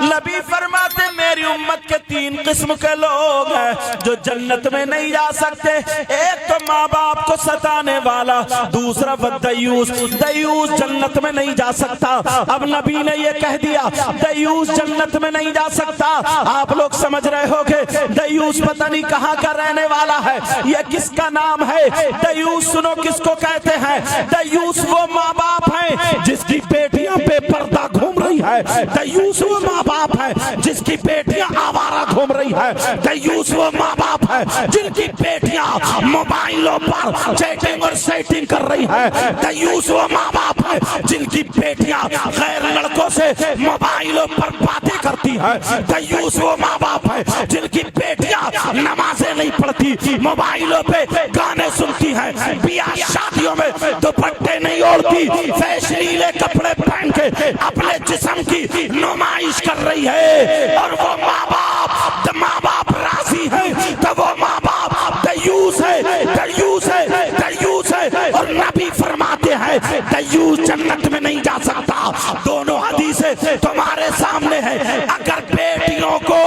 نبی فرماتے میری امت کے 3 قسم کے لوگ ہیں جو جنت میں نہیں جا سکتے. ایک تو ماں باپ کو ستانے والا, دوسرا دیوس. دیوس جنت میں نہیں جا سکتا. اب نبی نے یہ کہہ دیا دیوس جنت میں نہیں جا سکتا. آپ لوگ سمجھ رہے ہو کہ دیوس پتہ نہیں کہاں کا رہنے والا ہے, یہ کس کا نام ہے؟ دیوس سنو کس کو کہتے ہیں. دیوس وہ ماں باپ ہیں جس کی بیٹیاں بے پردہ گھوم رہی ہے. دیوس وہ ماں باپ ہیں جس کی بیٹیاں آوارہ گھوم رہی ہے. دیوس وہ ماں باپ ہیں جن کی بیٹیاں موبائلوں پر چیٹنگ اور سیٹنگ کر رہی ہے. دیوس وہ ماں باپ ہیں جن کی بیٹیاں غیر لڑکوں سے موبائلوں پر باتیں کرتی ہیں. دیوس وہ ماں باپ ہیں جن کی بیٹیاں نمازیں نہیں پڑھتی, موبائلوں پہ گانے سنتی ہیں, بیاہ شادیوں میں دوپٹے نہیں اوڑھتی, فیشنیلے کپڑے پہن کے اپنے جسم کی نمائش کر رہی ہے. اور وہ ماں باپ راضی ہیں تو وہ ماں باپ دیوس ہے, دیوس ہے, دیوس ہے. اور نبی فرماتے ہیں دیوس جنت میں نہیں جا سکتا. دونوں حدیثیں تمہارے سامنے ہیں. اگر بیٹیوں کو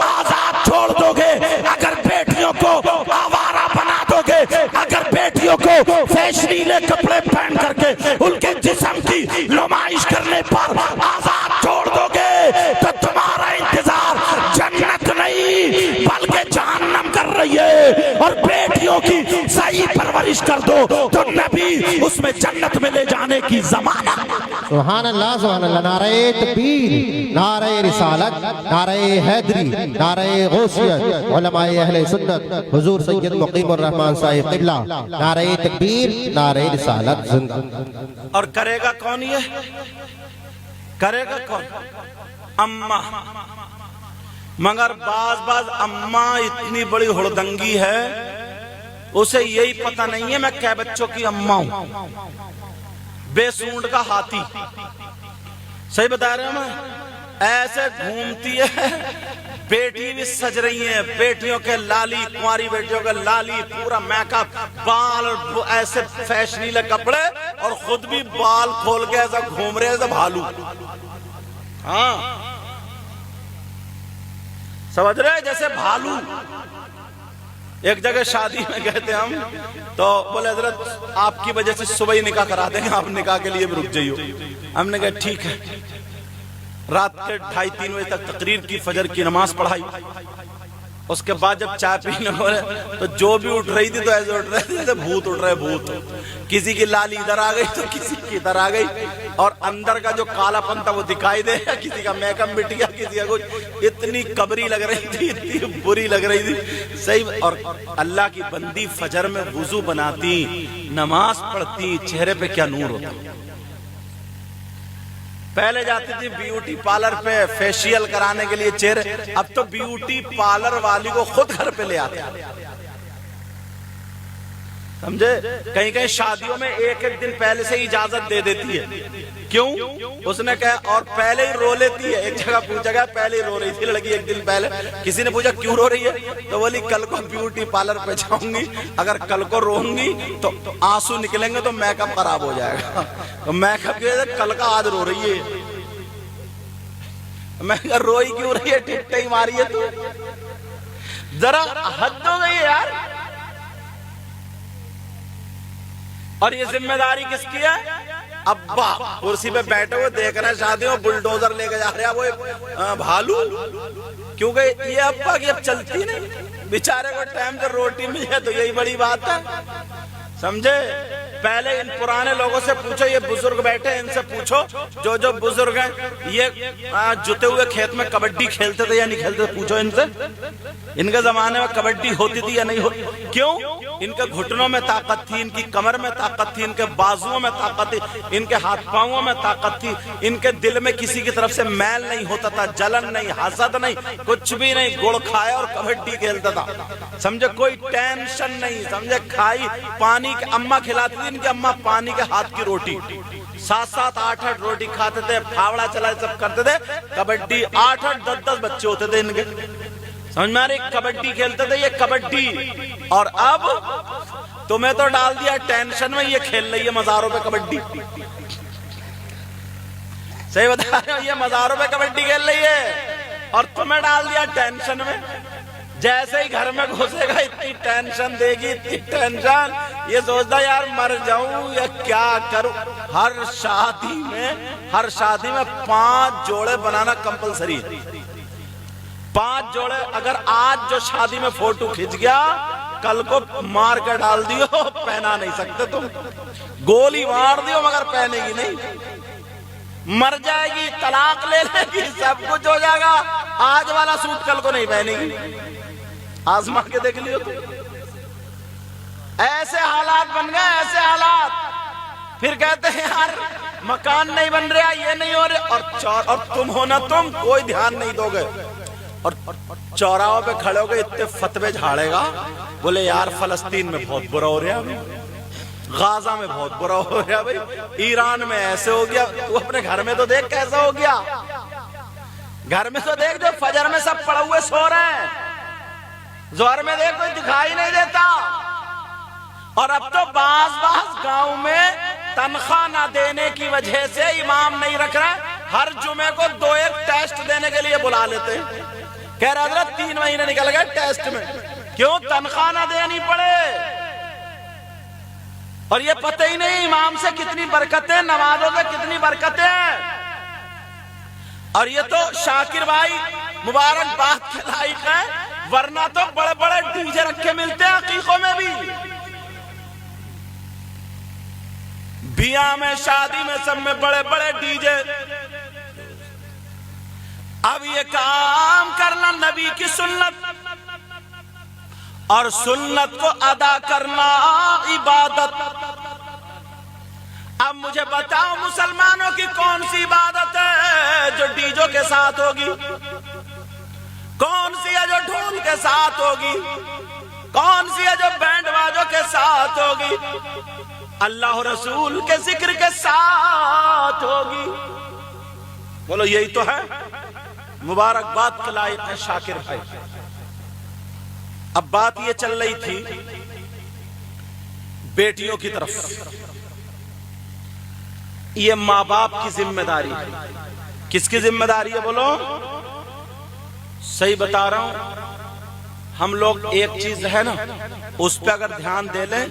آزاد چھوڑ دو گے, اگر بیٹیوں کو آوارہ بنا دو گے, اگر بیٹیوں کو فیشنیلے کپڑے پہن کر کے ان کے جسم کی نمائش کرنے پر آزاد چھوڑ دو گے تو تمہارا انتظار جنت نہیں بلکہ جہنم کر رہی ہے. اور بیٹیوں کی صحیح پرورش کر دو تو نبی اس میں جنت میں لے جانے کی ضمانت. سبحان اللہ سبحان اللہ. نعرہ تکبیر, نعرہ رسالت, نعرہ حیدری, نعرہ غوثیت, علماء اہل سنت, حضور سید مقیم الرحمن صاحب قبلہ. نعرہ تکبیر, نعرہ رسالت زندہ. اور کرے گا کون؟ یہ کرے گا کون؟ اماں. مگر بعض اماں اتنی بڑی ہڑدنگی ہے اسے یہی پتہ نہیں ہے میں کیا بچوں کی اماں ہوں. بے سونڈ کا ہاتھی, صحیح بتا رہے ہیں میں, ایسے گھومتی ہے. بیٹی بھی سج رہی ہیں, بیٹیوں کے لالی, کنواری بیٹیوں کے لالی, پورا میک اپ, بال ایسے فیشنیلے کپڑے, اور خود بھی بال کھول کے ایسا گھوم رہے ایسا بھالو. ہاں سمجھ رہے جیسے بھالو. ایک جگہ شادی میں گئے تھے ہم, تو بولے حضرت آپ کی وجہ سے صبح ہی نکاح کرا دیں گے, آپ نکاح کے لیے بھی رک جائیو. ہم نے کہا ٹھیک ہے. رات کے 2:30-3 بجے تک تقریر کی, فجر کی نماز پڑھائی. اس کے بعد جب چائے پینے بولے تو جو بھی اٹھ رہی تھی تو ایسے اٹھ رہے تھے جیسے بھوت اٹھ رہے, بھوت. کسی کی لالی ادھر آ گئی تو کسی کی ادھر آ گئی, اور اندر کا جو کالا پن تھا وہ دکھائی دے, کسی کا میک اپ مٹ گیا, کسی کا کچھ. اتنی قبری لگ رہی تھی, اتنی بری لگ رہی تھی. صحیح. اور اللہ کی بندی فجر میں وضو بناتی, نماز پڑھتی, چہرے پہ کیا نور ہوتا. پہلے جاتی تھی بیوٹی پارلر پہ فیشیل کرانے کے لیے چہرے, اب تو بیوٹی پارلر والی کو خود گھر پہ لے آتے ہیں. سمجھے, کہیں کہیں شادیوں میں ایک دن پہلے سے اجازت دے دیتی ہے. کیوں؟ اس نے کہا, اور پہلے ہی رو لیتی ہے. ایک جگہ پوچھا گیا, پہلے ہی رو رہی تھی لڑکی ایک دن پہلے. کسی نے پوچھا کیوں رو رہی ہے, تو بولی کل کو بیوٹی پارلر پہ جاؤں گی, اگر کل کو روؤں گی تو آنسو نکلیں گے تو میک اپ خراب ہو جائے گا. تو میک اپ کل کا آج رو رہی ہے. میں کہا روئی کیوں رہی ہے, ٹھٹے ہی ماری ہے تو. ذرا حد ہو گئی یار. اور یہ ذمہ داری کس کی ہے؟ ابا کرسی پہ بیٹھے ہوئے دیکھ رہے ہیں شادیوں, بلڈوزر لے کے جا رہے ہیں وہ بھالو. کیونکہ یہ ابا کی اب چلتی نہیں, بیچارے کو ٹائم سے روٹی مل جائے تو یہی بڑی بات ہے. سمجھے, پہلے ان پرانے لوگوں سے پوچھو, یہ بزرگ بیٹھے ان سے پوچھو, جو بزرگ ہیں یہ جتے ہوئے کھیت میں کبڈی کھیلتے تھے یا نہیں کھیلتے تھے, پوچھو ان سے. ان کے زمانے میں کبڈی ہوتی تھی یا نہیں ہوتی. کیوں؟ ان کے گھٹنوں میں طاقت تھی, ان کی کمر میں طاقت تھی, ان کے بازوؤں میں طاقت تھی, ان کے ہاتھ پاؤں میں طاقت تھی, ان کے دل میں کسی کی طرف سے میل نہیں ہوتا تھا, جلن نہیں, حسد نہیں, کچھ بھی نہیں. گڑ کھایا اور کبڈی کھیلتا تھا. سمجھے, کوئی ٹینشن نہیں. سمجھے, کھائی پانی کے, اماں کھلاتی تھی, ان کی اماں پانی کے ہاتھ کی روٹی, 7-7 8-8 روٹی کھاتے تھے, پھاوڑا چلا سب کرتے تھے. کبڈی 8-8 10-10 بچے ہوتے تھے ان کے. سمجھ میں آ رہی, کبڈی کھیلتے تھے, یہ کبڈی. اور اب تمہیں تو ڈال دیا ٹینشن میں, یہ کھیل رہی ہے مزاروں پہ کبڈی. صحیح بتا رہے ہو, یہ مزاروں پہ کبڈی کھیل رہی ہے. اور تمہیں ڈال دیا ٹینشن میں. جیسے ہی گھر میں گھسے گا اتنی ٹینشن دے گی، اتنی ٹینشن، یہ سوچتا یار مر جاؤں یا کیا کروں. ہر شادی میں 5 جوڑے بنانا کمپلسری ہے. 5 جوڑے. اگر آج جو شادی میں فوٹو کھنچ گیا کل کو مار کے ڈال دیو، پہنا نہیں سکتے تم. گولی مار دیو مگر پہنے گی نہیں. مر جائے گی، طلاق لے لے گی، سب کچھ ہو جائے گا، آج والا سوٹ کل کو نہیں پہنے گی. آزما کے دیکھ لیو تو. ایسے حالات بن گئے، ایسے حالات. پھر کہتے ہیں یار مکان نہیں بن رہا، یہ نہیں ہو رہا، اور تم ہونا تم کوئی دھیان نہیں دو گے. اور چوراہوں پہ کھڑے ہو گئے اتنے فتوے جھاڑے گا، بولے یار فلسطین میں بہت برا ہو رہا ہے، غازہ میں بہت برا ہو رہا ہے، بھائی ایران میں ایسے ہو گیا. تو اپنے گھر میں تو دیکھ کیسا ہو گیا. گھر میں تو دیکھ جو فجر میں سب پڑے ہوئے سو رہے ہیں، ظہر میں دیکھ کوئی دکھائی نہیں دیتا. اور اب تو بعض گاؤں میں تنخواہ نہ دینے کی وجہ سے امام نہیں رکھ رہے، ہر جمعے کو 2-1 ٹیسٹ دینے کے لیے بلا لیتے ہیں. کہہ رہا حضرت 3 مہینے نکل گئے ٹیسٹ میں. کیوں؟ تنخواہ نہ دینی پڑے. اور یہ پتہ ہی نہیں امام سے کتنی برکتیں، نمازوں سے کتنی برکتیں. اور یہ تو شاکر بھائی مبارک بات کے لائق ہے، ورنہ تو بڑے بڑے ڈی جے رکھے ملتے ہیں عقیقوں میں بھی، بیاہ میں، شادی میں، سب میں بڑے بڑے ڈی جے. اب یہ کام کرنا نبی کی سنت، اور سنت کو ادا کرنا عبادت. اب مجھے بتاؤ مسلمانوں کی کون سی عبادت ہے جو ڈی جے کے ساتھ ہوگی؟ کون سی ہے جو ڈھول کے ساتھ ہوگی؟ کون سی ہے جو بینڈ باجوں کے ساتھ ہوگی؟ اللہ رسول کے ذکر کے ساتھ ہوگی. بولو یہی تو ہے. مبارکباد کے لائق ہے شاکر بھائی. اب بات یہ چل رہی تھی بیٹیوں کی طرف. یہ ماں باپ کی ذمہ داری ہے. کس کی ذمہ داری ہے بولو؟ صحیح بتا رہا ہوں. ہم لوگ ایک چیز ہے نا اس پہ اگر دھیان دے لیں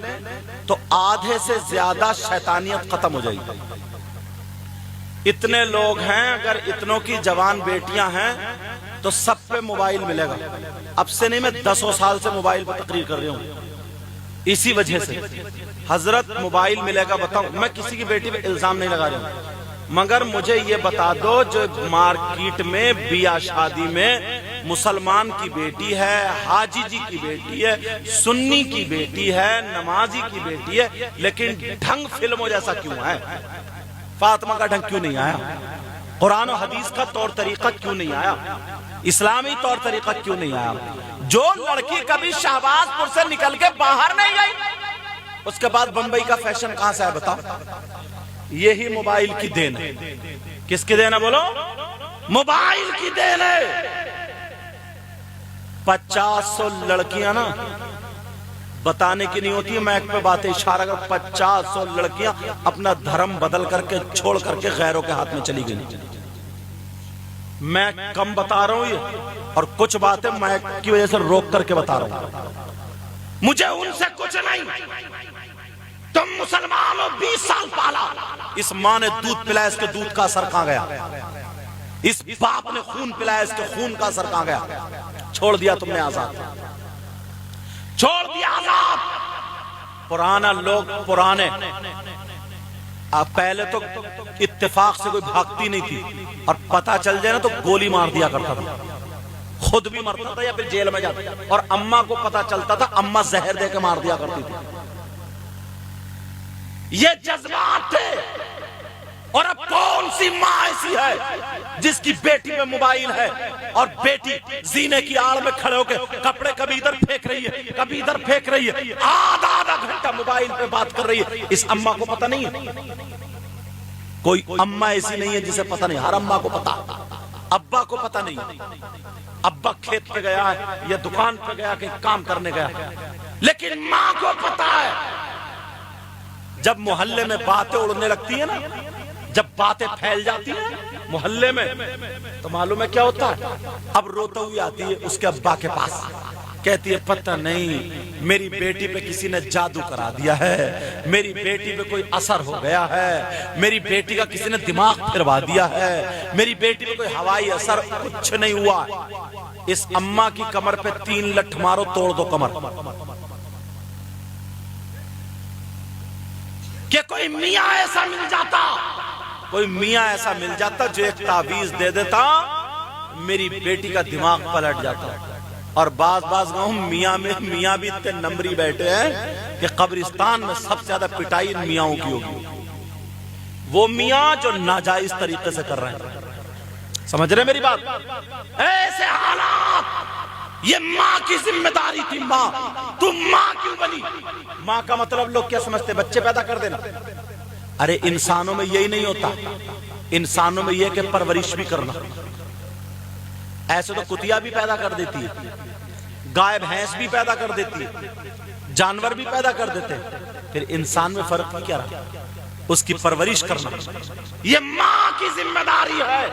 تو آدھے سے زیادہ شیطانیت ختم ہو جائے گی. اتنے لوگ ہیں، اگر اتنوں کی جوان بیٹیاں ہیں تو سب پہ موبائل ملے گا. اب سے نہیں، میں 10 سال سے موبائل پہ تقریر کر رہا ہوں. اسی وجہ سے حضرت موبائل ملے گا. بتاؤں، میں کسی کی بیٹی پہ الزام نہیں لگا رہا ہوں، مگر مجھے یہ بتا دو جو مارکیٹ میں بیاہ شادی میں مسلمان کی بیٹی ہے، حاجی جی کی بیٹی ہے، سنی کی بیٹی ہے، نمازی کی بیٹی ہے، لیکن ڈھنگ فلموں جیسا کیوں ہے؟ فاطمہ کا ڈھنگ کیوں نہیں آیا؟ قرآن و حدیث کا طور طریقہ کیوں نہیں آیا؟ اسلامی طور طریقہ کیوں نہیں آیا؟ جو لڑکی کبھی شہباز پور سے نکل کے باہر نہیں گئی، اس کے بعد بمبئی کا فیشن کہاں سے ہے بتاؤ؟ یہی موبائل کی دین ہے. کس کی دین ہے بولو؟ موبائل کی دین ہے. 500 لڑکیاں نا بتانے کی نہیں ہوتی ہے، میں ایک پہ باتیں اشارہ کر. 500 لڑکیاں اپنا دھرم بدل کر کے چھوڑ کر کے غیروں کے ہاتھ میں چلی گئی. میں کم بتا رہا ہوں یہ، اور کچھ باتیں میں کی وجہ سے روک کر کے بتا رہا ہوں. مجھے ان سے کچھ نہیں. تم مسلمان ہو، 20 سال پالا، اس ماں نے دودھ پلایا، اس کے دودھ کا اثر کہاں گیا؟ اس باپ نے خون پلایا، اس کے خون کا اثر کہاں گیا؟ چھوڑ دیا تم نے آزاد، چھوڑ دیا آزاد. پرانا لوگ پرانے پہلے تو اتفاق سے کوئی بھاگتی نہیں تھی، اور پتہ چل جائے نا تو گولی مار دیا کرتا تھا، خود بھی مرتا تھا یا پھر جیل میں جاتا. اور اماں کو پتہ چلتا تھا، اماں زہر دے کے مار دیا کرتی تھی. یہ جذبات تھے. اور اب کون سی ماں ایسی ہے جس کی بیٹی میں موبائل ہے اور بیٹی زینے کی آڑ میں کھڑے ہو کے کپڑے کبھی ادھر پھینک رہی ہے، کبھی ادھر پھینک رہی ہے، آدھا گھنٹہ موبائل پہ بات کر رہی ہے. اس اماں کو پتہ نہیں ہے؟ کوئی اماں ایسی نہیں ہے جسے پتہ نہیں. ہر اماں کو پتہ. ابا کو پتہ نہیں، ابا کھیت پہ گیا ہے یا دکان پہ گیا کہ کام کرنے گیا، لیکن ماں کو پتہ ہے. جب محلے میں باتیں اڑنے لگتی ہیں نا جب باتیں پھیل جاتی ہیں محلے میں تو معلوم ہے کیا ہوتا ہے؟ اب روتا ہوئی آتی ہے اس کے ابا کے پاس، کہتی ہے پتہ نہیں میری بیٹی پہ کسی نے جادو کرا دیا ہے، میری بیٹی پہ کوئی اثر ہو گیا ہے، میری بیٹی کا کسی نے دماغ پھروا دیا ہے، میری بیٹی پہ کوئی ہوائی اثر، کچھ نہیں ہوا۔ اس اماں کی کمر پہ 3 لٹھ مارو، توڑ دو کمر۔ کہ کوئی میاں ایسا مل جاتا، کوئی میاں ایسا مل جاتا جو ایک تعویذ دے دیتا، میری بیٹی کا دماغ پلٹ جاتا۔ اور بعض گاؤں میاں بھی اتنے نمبری بیٹھے ہیں کہ قبرستان میں سب سے زیادہ پٹائی ان میاں کی ہوگی، وہ میاں جو ناجائز طریقے سے کر رہے ہیں۔ سمجھ رہے میری بات؟ ایسے حالات، یہ ماں کی ذمہ داری تھی۔ ماں، تم ماں کیوں بنی؟ ماں کا مطلب لوگ کیا سمجھتے؟ بچے پیدا کر دینا۔ ارے انسانوں میں یہی نہیں ہوتا، انسانوں میں یہ کہ پرورش بھی کرنا۔ ایسے تو کتیا بھی پیدا کر دیتی ہے، گائے بھینس بھی پیدا کر دیتی ہے، جانور بھی پیدا کر دیتے ہیں، پھر انسان میں فرق کیا رہا؟ اس کی پرورش کرنا یہ ماں کی ذمہ داری ہے۔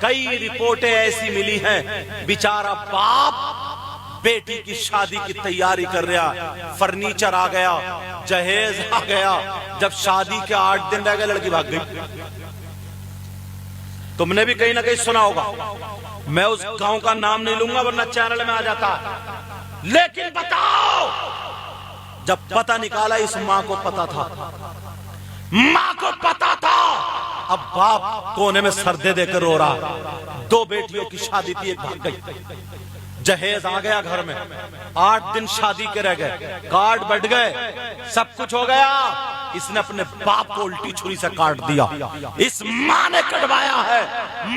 کئی رپورٹیں ایسی ملی ہیں، بیچارہ باپ بیٹی کی شادی کی تیاری کر رہا، فرنیچر آ گیا، جہیز آ گیا، جب شادی کے 8 دن رہ گئے لڑکی بھاگ گئی۔ تم نے بھی کہیں نہ کہیں سنا ہوگا، میں اس گاؤں کا نام نہیں لوں گا ورنہ چینل میں آ جاتا، لیکن بتاؤ جب پتہ نکالا اس ماں کو پتہ تھا، ماں کو پتہ تھا، اب باپ کونے میں سر دے دے کر رو رہا۔ 2 بیٹیوں کی شادی تھی، ایک بھاگ گئی، جہیز آ گیا گھر میں، 8 دن شادی کے رہ گئے، کارڈ بٹ گئے، سب کچھ ہو گیا، اس نے اپنے باپ کو الٹی چھری سے کاٹ دیا۔ اس ماں نے کٹوایا ہے،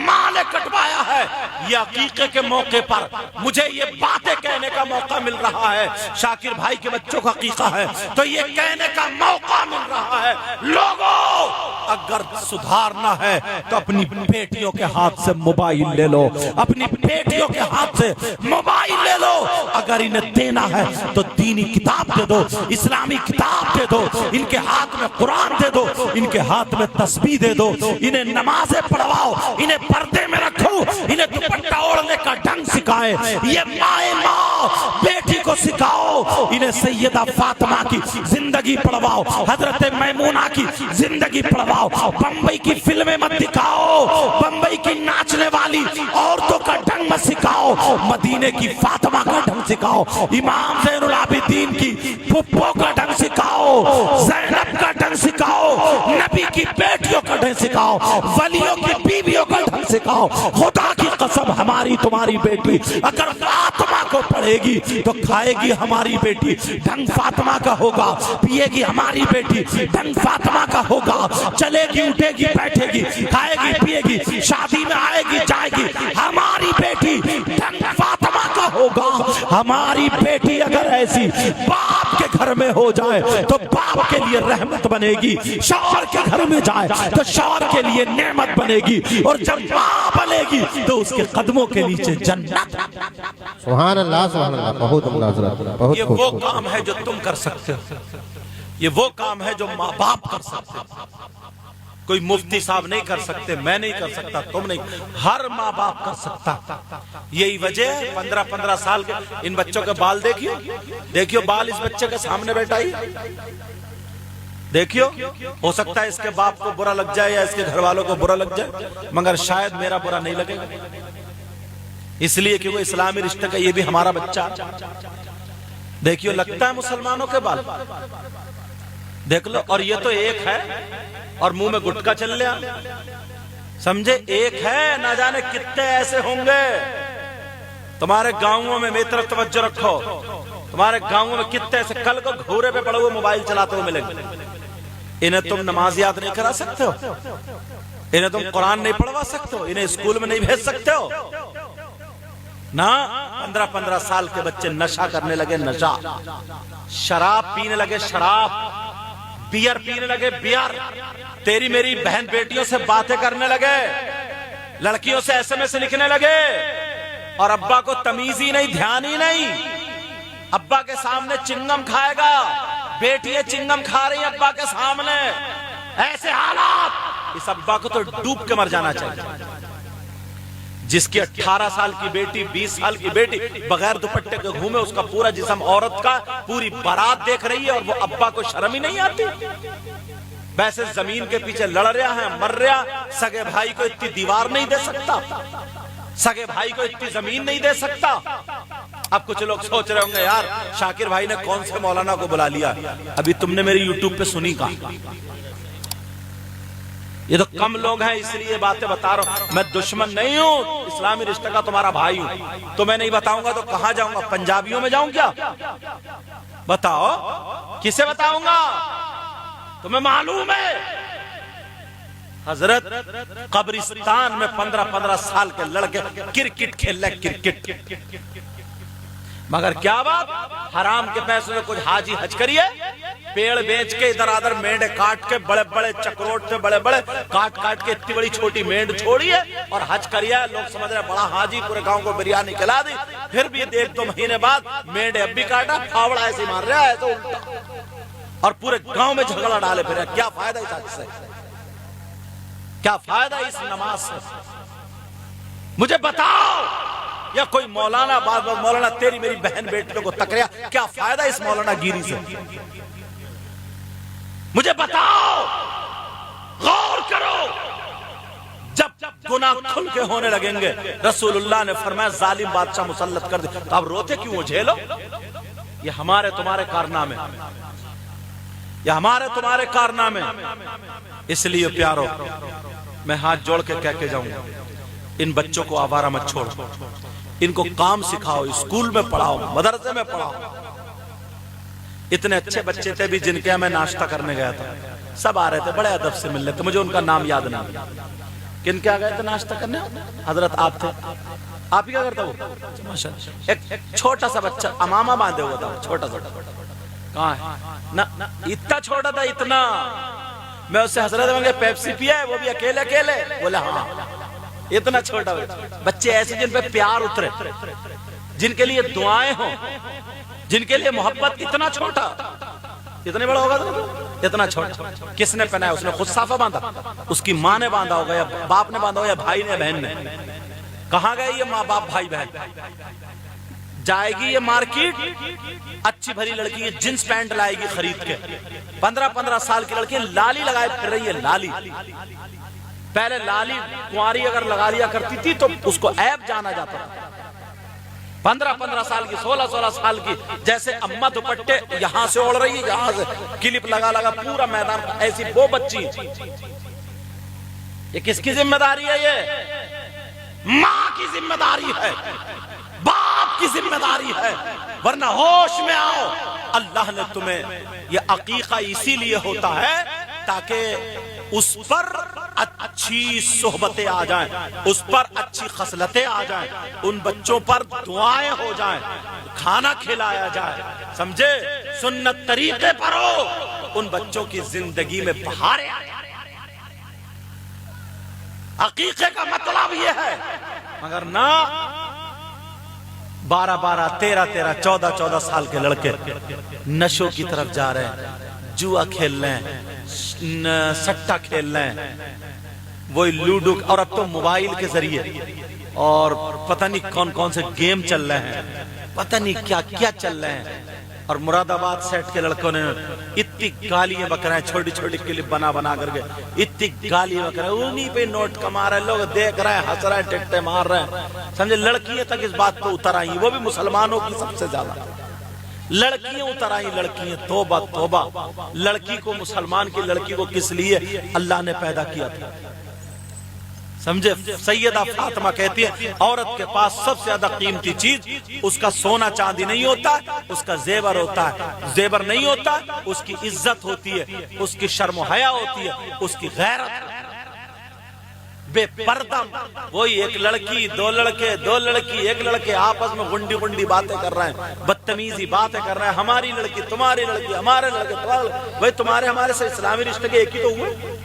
ماں نے کٹوایا ہے۔ یہ عقیقے کے موقع پر مجھے یہ باتیں کہنے کا موقع مل رہا ہے، شاکر بھائی کے بچوں کا عقیقہ ہے تو یہ کہنے کا موقع مل رہا ہے، لوگوں اگر سدھارنا ہے تو اپنی بیٹیوں کے ہاتھ سے موبائل لے لو، اپنی بیٹیوں کے ہاتھ سے موبائل لے لو، اگر انہیں دینا ہے تو دینی کتاب دے دو، اسلامی کتاب دے دو، ان کے ہاتھ میں قرآن دے دو، ان کے ہاتھ میں تسبیح دے دو، انہیں نمازیں پڑھواؤ، انہیں پردے میں رکھو، انہیں دوپٹہ اوڑھنے کا ڈھنگ سکھائے۔ یہ ماں بیٹی کو سکھاؤ، انہیں سیدہ فاطمہ کی زندگی پڑھواؤ، حضرت میمونہ کی زندگی پڑھواؤ۔ بمبئی کی فلمیں مت دکھاؤ، بمبئی کی ناچنے والی عورتوں کا ڈھنگ مت سکھاؤ، مدینے کی فاطمہ کا ڈھنگ سکھاؤ، امام زین العابدین کی پھپھو کا ڈھنگ سکھاؤ، زینب کا ڈھنگ سکھاؤ، نبی کی بیٹیوں کا ڈھنگ سکھاؤ، ولیوں کی بیویوں کا ڈھنگ سکھاؤ۔ خدا کی قسم ہماری تمہاری بیٹی اگر فاطمہ کو پڑھے گی تو کھائے گی ہماری بیٹی ڈھنگ فاطمہ کا ہوگا، پیے گی ہماری بیٹی ڈھنگ فاطمہ کا ہوگا، چلے گی اٹھے گی بیٹھے گی، کھائے گی پیے گی، شادی میں آئے گی جائے گی، ہماری بیٹی ڈھنگ فاطمہ کا ہوگا۔ ہماری بیٹی اگر ایسی باپ کے گھر میں ہو جائے تو باپ کے لیے رحمت بنے گی، شوہر کے گھر میں جائے تو شوہر کے لیے نعمت بنے گی، اور جب ماں بنے گی تو اس کے قدموں کے نیچے جنت۔ سبحان اللہ سبحان اللہ، بہت عمدہ حضرت، بہت یہ وہ کام ہے جو تم کر سکتے ہو، یہ وہ کام ہے جو ماں باپ کر سکتے ہو۔ کوئی مفتی صاحب نہیں کر سکتے، میں نہیں کر سکتا، تم نہیں، ہر ماں باپ کر سکتا۔ یہی وجہ 15 سال کے ان بچوں کے بال دیکھیو بال اس بچے کے سامنے بیٹھا ہی دیکھیو، ہو سکتا ہے اس کے باپ کو برا لگ جائے یا اس کے گھر والوں کو برا لگ جائے، مگر شاید میرا برا نہیں لگے گا، اس لیے کہ وہ اسلامی رشتہ کا یہ بھی ہمارا بچہ۔ دیکھیو لگتا ہے مسلمانوں کے بال، دیکھ لو، اور یہ تو ایک ہے اور منہ میں گٹکا چل لیا، سمجھے، ایک ہے، نہ جانے کتنے ایسے ہوں گے تمہارے گاؤں میں۔ میری طرف توجہ رکھو، تمہارے گاؤں میں کتنے ایسے کل کو گھورے پہ پڑے ہوئے موبائل چلاتے ہوئے ملیں گے۔ انہیں تم نماز یاد نہیں کرا سکتے ہو، انہیں تم قرآن نہیں پڑھوا سکتے ہو، انہیں اسکول میں نہیں بھیج سکتے ہو نا۔ 15 سال کے بچے نشہ کرنے لگے، نشہ، شراب پینے لگے، شراب، بیئر پینے لگے، بیئر، تیری میری بہن بیٹیوں سے باتیں کرنے لگے، لڑکیوں سے SMS لکھنے لگے، اور ابا کو تمیز ہی نہیں، دھیان ہی نہیں، ابا کے سامنے چنگم کھائے گا، بیٹیاں چنگم کھا رہی ہیں ابا کے سامنے۔ ایسے حالات اس ابا کو تو ڈوب کے مر جانا چاہیے، جس کی 18 سال کی بیٹی 20 سال کی بیٹی بغیر دوپٹے کے گھومے، اس کا پورا جسم عورت کا، پوری بارات دیکھ رہی ہے اور وہ ابا کو شرم ہی نہیں آتی۔ ویسے زمین کے پیچھے لڑ رہا ہے، مر رہا، سگے بھائی کو اتنی دیوار نہیں دے سکتا، سگے بھائی کو اتنی زمین نہیں دے سکتا۔ اب کچھ لوگ سوچ رہے ہوں گے یار شاکر بھائی نے کون سے مولانا کو بلا لیا، ابھی تم نے میری یوٹیوب پہ سنی کہا؟ یہ تو کم لوگ ہیں اس لیے باتیں بتا رہا ہوں، میں دشمن نہیں ہوں، اسلامی رشتہ کا تمہارا بھائی ہوں۔ تو میں نہیں بتاؤں گا تو کہاں جاؤں گا؟ پنجابیوں میں جاؤں کیا؟ بتاؤ کسے بتاؤں گا؟ تمہیں معلوم ہے حضرت قبرستان میں 15 سال کے لڑکے کرکٹ کھیل رہے، کرکٹ، مگر کیا بات، حرام کے پیسوں سے کچھ حاجی حج کریے، پیڑ بیچ کے ادھر ادھر مینڈے کاٹ کے، بڑے بڑے چکروٹ سے بڑے بڑے کاٹ کے اتنی بڑی چھوٹی مینڈ چھوڑیے اور حج کریے۔ لوگ سمجھ رہے بڑا حاجی، پورے گاؤں کو بریانی کھلا دی، پھر بھی 1-2 مہینے بعد مینڈے اب بھی کاٹا، پھاوڑا ایسے مار رہا ہے ایسے الٹا، اور پورے گاؤں میں جھگڑا ڈالے پھر۔ کیا فائدہ اس حج سے؟ کیا فائدہ اس نماز سے؟ مجھے بتاؤ، یا کوئی مولانا مولانا تیری میری بہن بیٹیوں کو تکریا، کیا فائدہ اس مولانا گیری سے؟ مجھے بتاؤ، غور کرو، جب گناہ کھل کے ہونے لگیں گے، رسول اللہ نے فرمایا ظالم بادشاہ مسلط کر دے، تو اب روتے کیوں ہو؟ جھیلو، یہ ہمارے تمہارے کارنامے، یہ ہمارے تمہارے کارنامے۔ اس لیے پیارو، میں ہاتھ جوڑ کے کہہ کے جاؤں گا، ان بچوں کو آوارہ مت چھوڑو، ان کو کام سکھاؤ، اسکول میں پڑھاؤ، مدرسے میں پڑھاؤ۔ اتنے اچھے بچے تھے بھی جن کے میں ناشتہ کرنے گیا تھا، سب آ رہے تھے، بڑے ادب سے مل رہے تھے، مجھے ان کا نام یاد نہیں۔ کن کیا گئے تھے ناشتہ کرنے؟ حضرت آپ تھے، آپ ہی کیا کرتا وہ؟ ایک چھوٹا سا بچہ امامہ باندھے ہوا تھا، چھوٹا سا، کہاں ہے؟ اتنا چھوٹا تھا، اتنا۔ میں اس سے حضرت مانگے پیپسی پیا ہے، وہ بھی اکیلے اکیلے، بولا ہاں، اتنا چھوٹا بچے ایسے جن پہ پیار اترے، جن کے لیے دعائیں ہوں، جن کے لیے محبت۔ اتنا چھوٹا، اتنے بڑا ہوگا تو اتنا چھوٹا۔ کس نے پہنا ہے؟ اس نے خود صافہ باندھا، اس کی ماں نے باندھا ہوگا، یا باپ نے باندھا ہوگا، یا بھائی نے، بہن نے۔ کہاں گئے یہ ماں باپ بھائی بہن؟ جائے گی یہ مارکیٹ، اچھی بھری لڑکی یہ جنس پینٹ لائے گی خرید کے، 15 سال کی لڑکی لالی لگائے پھر رہی ہے، لالی۔ پہلے لالی کنواری اگر لگا لیا کرتی تھی تو اس کو عیب جانا جاتا تھا۔ 15 سال کی، 16 سال کی، جیسے اماں دوپٹے یہاں سے اوڑھ رہی ہے، یہاں سے کلپ لگا پورا میدان، ایسی وہ بچی۔ یہ کس کی ذمہ داری ہے؟ یہ ماں کی ذمہ داری ہے، باپ کی ذمہ داری ہے، ورنہ ہوش میں آؤ۔ اللہ نے تمہیں یہ عقیقہ اسی لیے ہوتا ہے تاکہ اس پر اچھی صحبتیں آ جائیں، اس پر اچھی خصلتیں آ جائیں، ان بچوں پر دعائیں ہو جائیں، کھانا کھلایا جائے، سمجھے؟ سنت طریقے پر ہو، ان بچوں کی زندگی میں بہاریں آئیں۔ عقیقے کا مطلب یہ ہے، مگر نہ 12 13 14 سال کے لڑکے نشوں کی طرف جا رہے ہیں، جوا کھیل رہے ہیں، سٹا کھیل رہے ہیں، وہی لوڈو، اور اب تو موبائل کے ذریعے اور پتہ نہیں کون سے گیم چل رہے ہیں، پتہ نہیں کیا چل رہے ہیں۔ اور مراد آباد سیٹ کے لڑکوں نے اتنی گالیاں بک رہے ہیں، چھوٹی کلپ بنا کر کے اتنی گالیاں بک رہے ہیں، انہی پہ نوٹ کما رہے ہیں، لوگ دیکھ رہے ہیں، ہنس رہے ہیں، ٹٹے مار رہے ہیں، سمجھے؟ لڑکیاں تک اس بات پہ اتر آئیں، وہ بھی مسلمانوں کی سب سے زیادہ لڑکیاں اتر آئیں، لڑکیاں۔ توبہ توبہ، لڑکی کو، مسلمان کی لڑکی کو کس لیے اللہ نے پیدا کیا تھا؟ سمجھے؟ سیدہ فاطمہ کہتی ہے عورت کے پاس سب سے زیادہ قیمتی چیز اس کا سونا چاندی نہیں ہوتا، اس کا زیور ہوتا ہے، زیور نہیں ہوتا، اس کی عزت ہوتی ہے، اس کی شرم و حیا ہوتی ہے، اس کی غیرت ہوتی ہے۔ بے پردہ، وہی ایک لڑکی، دو لڑکی، ایک لڑکے آپس میں گنڈی باتیں کر رہے ہیں، بدتمیزی باتیں کر رہے ہیں، ہماری لڑکی، تمہاری لڑکی، ہمارے لڑکے، بھائی تمہارے ہمارے سے اسلامی رشتے کے ایک ہی تو ہوئے۔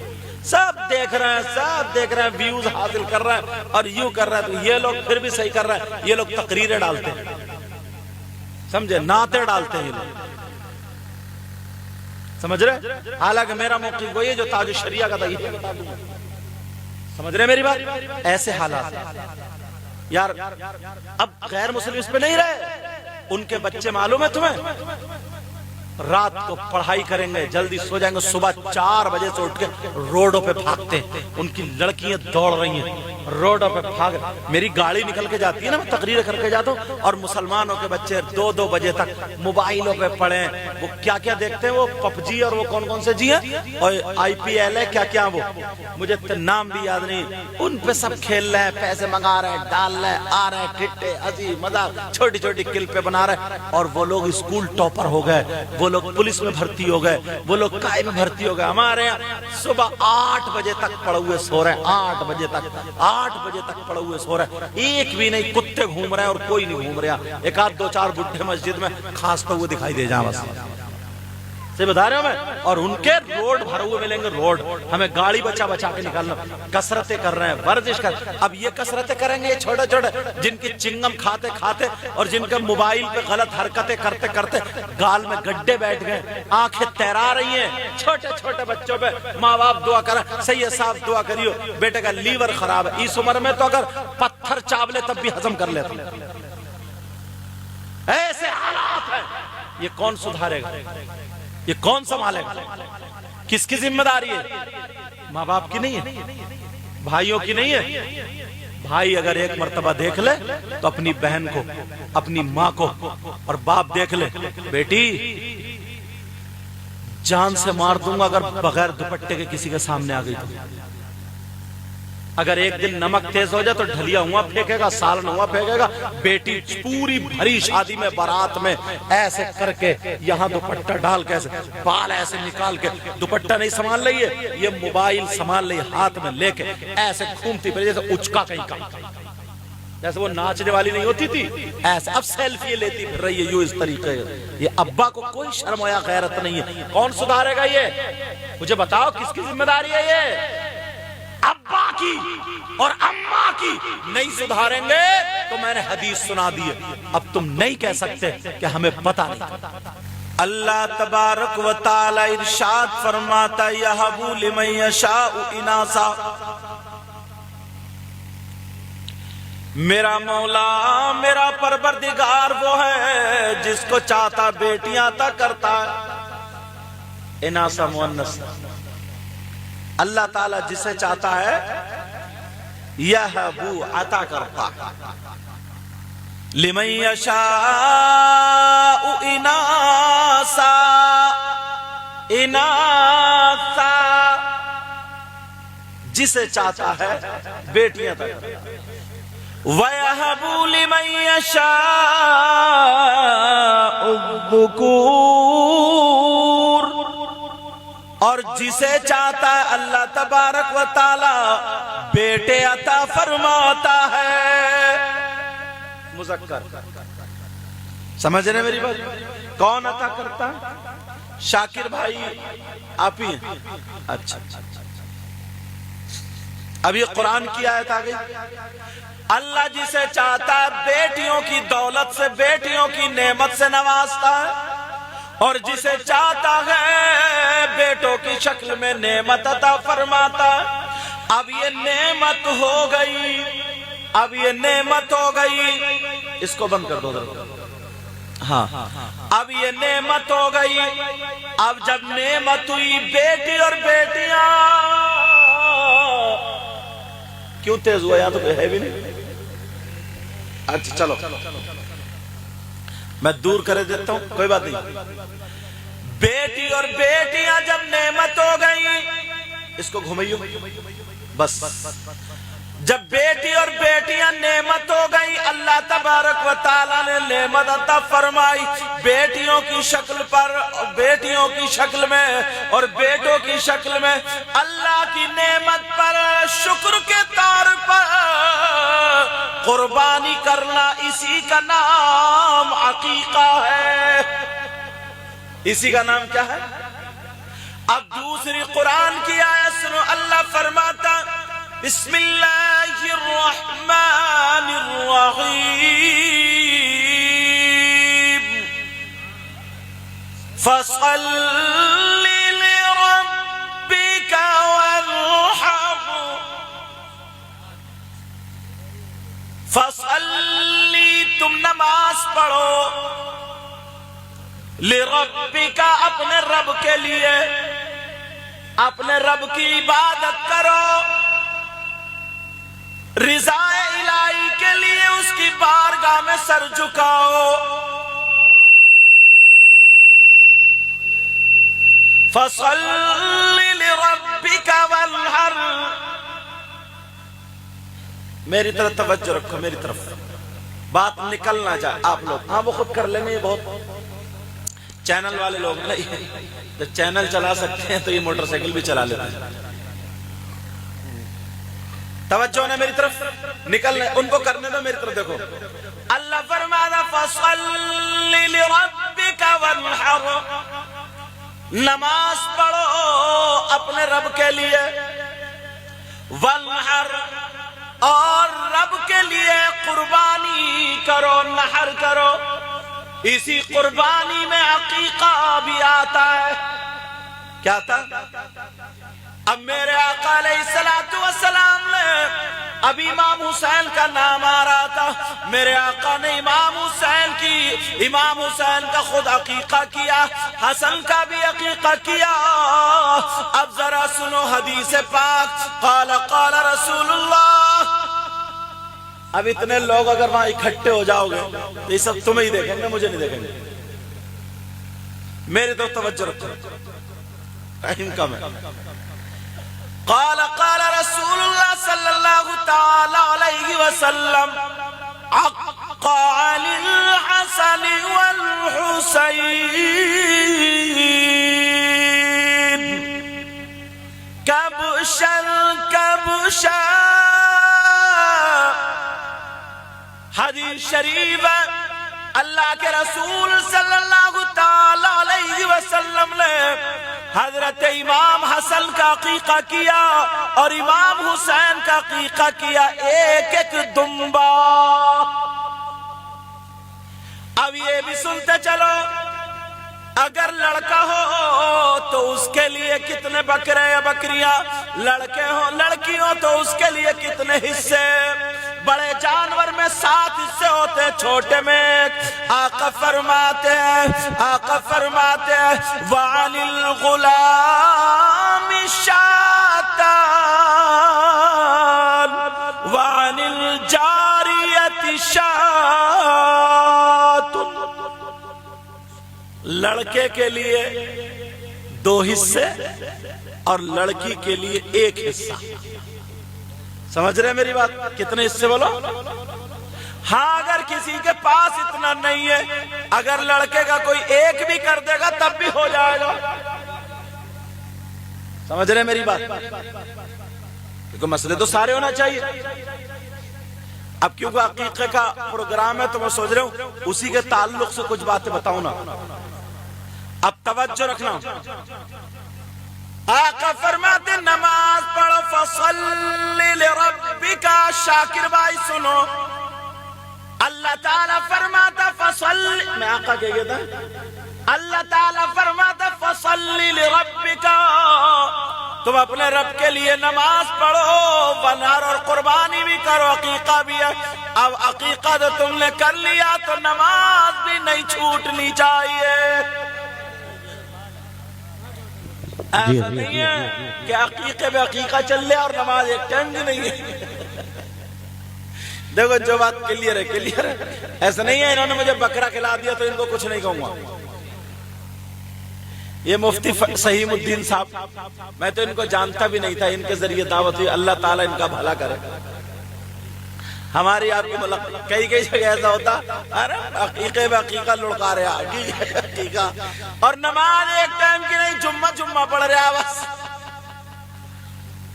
سب دیکھ رہے ہیں، ویوز حاصل کر رہے ہیں اور یوں کر رہے ہیں، تو یہ لوگ پھر بھی صحیح کر رہے ہیں، یہ لوگ تقریریں ڈالتے ہیں، سمجھے؟ نعتیں ڈالتے ہیں یہ لوگ، سمجھ رہے؟ حالانکہ میرا موقف وہی ہے جو تاج الشریعہ کا تھا، یہ بتا دوں سمجھ رہے میری بات؟ ایسے حالات یار، اب غیر مسلم اس پہ نہیں رہے، ان کے بچے معلوم ہے تمہیں رات کو پڑھائی کریں گے، جلدی سو جائیں گے، صبح 4 بجے سے اٹھ کے روڈوں پہ بھاگتے ہیں، ان کی لڑکیاں دوڑ رہی ہیں روڈوں پہ بھاگ، میری گاڑی نکل کے جاتی ہے نا، میں تقریر کر کے جاتا ہوں، اور مسلمانوں کے بچے 2 بجے تک موبائلوں پہ پڑے ہیں، وہ کیا کیا دیکھتے ہیں، وہ PUBG اور وہ کون کون سے جی ہیں، اور IPL ہے، کیا کیا وہ مجھے نام بھی یاد نہیں، ان پہ سب کھیل رہے ہیں، پیسے منگا رہے ہیں، ڈال رہے ہیں، آ رہے ہیں، ٹھٹے ہنسی مذاق چھوٹی چھوٹی کلپیں بنا رہے ہیں، اور وہ لوگ اسکول ٹاپر ہو گئے، وہ لوگ پولیس میں بھرتی ہو گئے، وہ لوگ کائی میں بھرتی ہو گئے، ہمارے یہاں صبح 8 بجے تک پڑے ہوئے سو رہے ہیں، 8 بجے تک پڑے ہوئے سو رہے ہیں، ایک بھی نہیں، کتے گھوم رہے ہیں اور کوئی نہیں گھوم رہا، ایک آدھ 2-4 بڈھے مسجد میں کھانستے ہوئے دکھائی دے جائیں بس، سے بتا رہے ہوں میں، اور ان کے روڈ بھرے ہوئے ملیں گے، روڈ ہمیں گاڑی بچا بچا کے نکالنا، کسرتیں کر رہے ہیں، ورزش کر، اب یہ کسرتیں کریں گے یہ چھوٹے چھوٹے جن کی چنگم کھاتے کھاتے اور جن کے موبائل پہ غلط حرکتیں کرتے کرتے گال میں گڈھے بیٹھ گئے، آنکھیں تیرا رہی ہیں، چھوٹے چھوٹے بچوں پہ ماں باپ دعا کریں، سید صاحب دعا کریو بیٹے کا لیور خراب ہے، اس عمر میں تو اگر پتھر چاولے تب بھی ہضم کر لیتا، ایسے حالات ہیں، یہ کون سدھارے گا، یہ کون سنبھالے گا، کس کی ذمہ داری ہے؟ ماں باپ کی نہیں ہے، بھائیوں کی نہیں ہے، بھائی اگر ایک مرتبہ دیکھ لے تو اپنی بہن کو، اپنی ماں کو، اور باپ دیکھ لے بیٹی جان سے مار دوں گا اگر بغیر دوپٹے کے کسی کے سامنے آ گئی تو، اگر ایک دن نمک تیز ہو جائے تو ڈھلیا ہوا پھینکے گا، سالن ہوا پھینکے گا، بیٹی پوری بھری شادی میں بارات میں ایسے کر کے یہاں دوپٹہ ڈال کے ایسے بال ایسے نکال کے، دوپٹہ نہیں سنبھال رہی ہے، یہ موبائل سنبھال رہی ہے ہاتھ میں لے کے، ایسے گھومتی پھر جیسے اچکا کہیں کا، جیسے وہ ناچنے والی نہیں ہوتی تھی ایسے، اب سیلفی لیتی پھر رہی ہے یوں اس طریقے، یہ ابا کو کوئی شرم یا غیرت نہیں ہے، کون سدھارے گا یہ؟ مجھے بتاؤ کس کی ذمہ داری ہے یہ؟ ابا کی اور اماں کی نہیں سدھاریں گے تو میں نے حدیث سنا دی ہے، اب تم نہیں کہہ سکتے کہ ہمیں پتہ نہیں۔ اللہ تبارک و تعالی ارشاد فرماتا یہب لمن یشاء اناسا، میرا مولا میرا پروردگار وہ ہے جس کو چاہتا بیٹیاں عطا کرتا ہے، اناسا مؤنث، اللہ تعالیٰ جسے چاہتا ہے یہبو عطا کرتا ہے، لمن یشاء اناسا، اناسا جسے چاہتا ہے بیٹیاں عطا کرتا ہے، وَيَهَبُ لِمَن يَشَاءُ الذُّكُورَ، اور جسے چاہتا ہے اللہ تبارک و تعالی بیٹے عطا فرماتا ہے، مذکر، سمجھ رہے میری بات؟ کون عطا کرتا ہے؟ شاکر بھائی آپ ہی ہیں؟ اچھا، اب یہ قرآن کی آیت آ گئی، اللہ جسے چاہتا ہے بیٹیوں کی دولت سے، بیٹیوں کی نعمت سے نوازتا ہے، اور جسے چاہتا ہے بیٹوں کی شکل میں نعمت عطا فرماتا ہے۔ اب یہ نعمت ہو گئی، اب یہ نعمت ہو گئی، اس کو بند کر دو ذرا، ہاں، اب یہ نعمت ہو گئی، اب جب نعمت ہوئی بیٹی اور بیٹیاں، کیوں تیز ہوا؟ یہاں تو ہے بھی نہیں، اچھا چلو میں دور کر دیتا ہوں، کوئی بات نہیں، بیٹی اور بیٹیاں جب نعمت ہو گئی، اس کو گھمائیو بس، جب بیٹی اور بیٹیاں نعمت ہو گئی، اللہ تبارک و تعالیٰ نے نعمت عطا فرمائی بیٹیوں کی شکل پر، بیٹیوں کی شکل میں اور بیٹوں کی شکل میں، اللہ کی نعمت پر شکر کے طور پر قربانی کرنا، اسی کا نام عقیقہ ہے، اسی کا نام کیا ہے؟ اب دوسری قرآن کی آیت سنو، اللہ فرماتا بسم اللہ الرحمن الرحیم، فصل لربک وانحر، تم نماز پڑھو لربکا اپنے رب کے لیے، اپنے رب کی عبادت کرو، رضا الہی کے لیے اس کی بارگاہ میں سر جھکاؤ۔ فصل لربک وانحر، میری طرف توجہ رکھو، میری طرف بات نکل نہ جائے۔ آپ لوگ ہاں وہ خود کر لیں گے، یہ بہت چینل والے لوگ نہیں، تو چینل چلا سکتے ہیں تو یہ موٹر سائیکل بھی چلا لیتے ہیں۔ توجہ نے میری طرف نکلنے، ان کو کرنے دو، میری طرف دیکھو۔ اللہ فرمایا فصل لربک وانحر، نماز پڑھو اپنے رب کے لیے، وانحر اور رب کے لیے قربانی کرو، نحر کرو۔ اسی قربانی میں عقیقہ بھی آتا ہے۔ کیا تھا؟ اب میرے آقا علیہ السلام نے اب امام حسین کا نام آ رہا تھا، میرے آقا نے امام حسین کا خود عقیقہ کیا، حسن کا بھی عقیقہ کیا۔ اب ذرا سنو حدیث پاک، قال قال رسول اللہ۔ اب اتنے لوگ اگر وہاں اکٹھے ہو جاؤ گے تو یہ سب تمہیں ہی دیکھیں گے، مجھے نہیں دیکھیں گے۔ میرے تو توجہ رکھو، ٹائم کم ہے۔ قال قال رسول اللہ صلی اللہ تعالی علیہ وسلم عق علی الحسن والحسین کبشا کبشا۔ حدیث شریف ہے، اللہ کے رسول صلی اللہ تعالی علیہ وسلم نے حضرت امام حسن کا عقیقہ کیا اور امام حسین کا عقیقہ کیا، ایک ایک دمبا۔ اب یہ بھی سنتے چلو، اگر لڑکا ہو تو اس کے لیے کتنے بکرے یا بکریاں، لڑکے ہو لڑکی ہو تو اس کے لیے کتنے حصے۔ بڑے جانور میں 7 حصے ہوتے ہیں، چھوٹے میں آقا فرماتے ہیں وَعَلِ الْغُلَامِ شَاتَانِ وَعَلِ الْجَارِيَةِ شَاتٌ۔ لڑکے کے لیے 2 حصے اور لڑکی کے لیے 1 حصہ۔ سمجھ رہے ہیں میری بات؟ کتنے حصے بولو؟ ہاں اگر کسی کے پاس اتنا نہیں ہے، اگر لڑکے کا کوئی 1 بھی کر دے گا تب بھی ہو جائے گا۔ سمجھ رہے ہیں میری بات؟ کیونکہ مسئلے تو سارے ہونا چاہیے۔ اب کیونکہ عقیقے کا پروگرام ہے تو میں سوچ رہا ہوں اسی کے تعلق سے کچھ باتیں بتاؤں نا۔ اب توجہ رکھنا، آقا فرماتے نماز پڑھو فصلی لربک۔ شاکر بھائی سنو، اللہ تعالیٰ فرماتا فصلی، میں آقا کہہ گیا تھا، اللہ تعالیٰ فرماتا فصلی لربک، تم اپنے رب کے لیے نماز پڑھو، ونحر اور قربانی بھی کرو، عقیقہ بھی ہے۔ اب عقیقہ تو تم نے کر لیا تو نماز بھی نہیں چھوٹنی چاہیے۔ ایسا نہیں ہے کہ عقیقے میں عقیقہ چل لے اور نماز ایک ٹائم بھی نہیں ہے۔ دیکھو جو بات کلیئر ہے کلیئر ہے، ایسا نہیں ہے انہوں نے مجھے بکرا کھلا دیا تو ان کو کچھ نہیں کہوں گا۔ یہ مفتی سہیم الدین صاحب، میں تو ان کو جانتا بھی نہیں تھا، ان کے ذریعے دعوت ہوئی، اللہ تعالیٰ ان کا بھلا کرے۔ ہماری آپ کی ملاقات کئی جگہ ایسا ہوتا، ارے عقیقے میں عقیقہ لڑکا رہا، عقیقہ اور نماز ایک ٹائم کی نہیں، جمعہ پڑھ رہا بس۔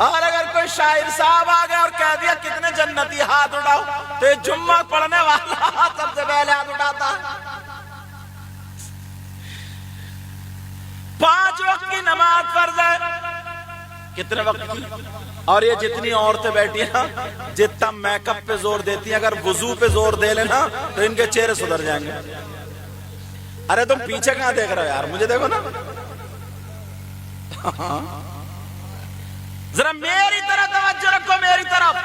اور اگر کوئی شاعر صاحب آ گیا اور کہہ دیا کتنے جنتی ہاتھ اٹھاؤ تو یہ جمعہ پڑھنے والا سب سے پہلے ہاتھ اٹھاتا۔ 5 وقت کی نماز فرض ہے، کتنے وقت کی؟ اور یہ جتنی عورتیں بیٹھی ہیں جتنا میک اپ پہ زور دیتی ہیں، اگر وضو پہ زور دے لینا تو ان کے چہرے سدھر جائیں گے۔ ارے تم پیچھے کہاں دیکھ رہے ہو یار، مجھے دیکھو نا، ذرا میری طرف توجہ رکھو، میری طرف